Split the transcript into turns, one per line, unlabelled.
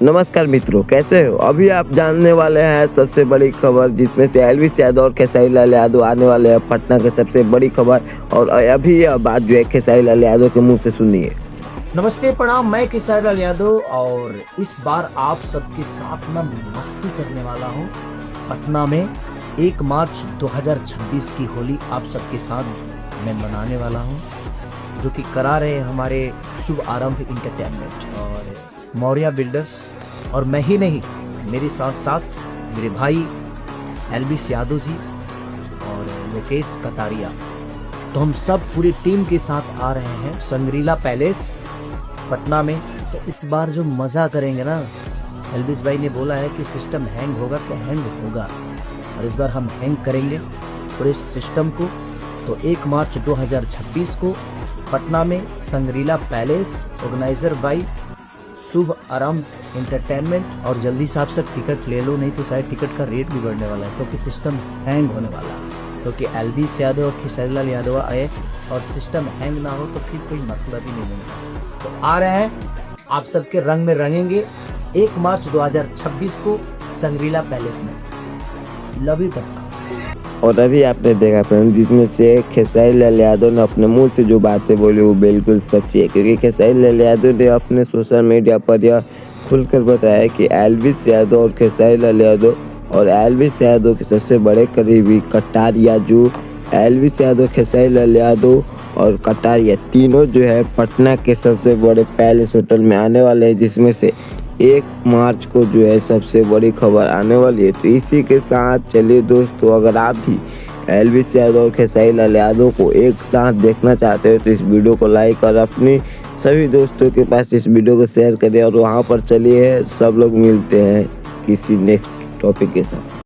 नमस्कार मित्रों, कैसे हो। अभी आप जानने वाले हैं सबसे बड़ी खबर, जिसमें से एल्विस यादव और खेसारी लाल यादव आने वाले हैं पटना के सबसे बड़ी खबर। और अभी यह बात जो है खेसारी लाल यादव के मुंह से सुनिए।
नमस्ते प्रणाम, मैं खेसारी लाल यादव और इस बार आप सबके साथ में मस्ती करने वाला हूँ। पटना में 1 मार्च 2026 की होली आप सबके साथ मैं मनाने वाला हूँ, जो कि करा रहे हमारे शुभ आरंभ इंटरटेनमेंट और मौर्या बिल्डर्स। और मैं ही नहीं, मेरे साथ साथ मेरे भाई एल्विस यादव जी और लोकेश कटारिया, तो हम सब पूरी टीम के साथ आ रहे हैं संग्रीला पैलेस पटना में। तो इस बार जो मज़ा करेंगे ना, एल्विस भाई ने बोला है कि सिस्टम हैंग होगा, क्या हैंग होगा, और इस बार हम हैंग करेंगे पूरे सिस्टम को। तो 1 मार्च 2026 को पटना में संग्रीला पैलेस, ऑर्गेनाइजर बाई शुभ आरंभ एंटरटेनमेंट। और जल्दी से आप सब टिकट ले लो, नहीं तो शायद टिकट का रेट भी बढ़ने वाला है, क्योंकि सिस्टम हैंग होने वाला है। क्योंकि एल्विस यादव और खेसारी लाल यादव आए और सिस्टम हैंग ना हो तो फिर कोई मतलब ही नहीं बनेगा। तो आ रहे हैं, आप सबके रंग में रंगेंगे 1 मार्च 2026 को संग्रीला पैलेस में। Love you Patna.
और अभी आपने देखा फ्रेंड, जिसमें से खेसारी लाल यादव ने अपने मुंह से जो बातें बोली वो बिल्कुल सच्ची है। क्योंकि खेसारी लाल यादव ने अपने सोशल मीडिया पर यह खुलकर बताया कि एल्विस यादव और खेसारी लाल यादव और एल्विस यादव के सबसे बड़े करीबी कटारिया, जो एल्विस यादव, खेसारी लाल यादव और कटारिया तीनों जो है पटना के सबसे बड़े पैलेस होटल में आने वाले हैं, जिसमें से 1 मार्च को जो है सबसे बड़ी खबर आने वाली है। तो इसी के साथ चलिए दोस्तों, अगर आप भी एल्विस यादव और खेसारी लाल यादव को एक साथ देखना चाहते हो तो इस वीडियो को लाइक और अपनी सभी दोस्तों के पास इस वीडियो को शेयर करें। और वहाँ पर चलिए सब लोग मिलते हैं किसी नेक्स्ट टॉपिक के साथ।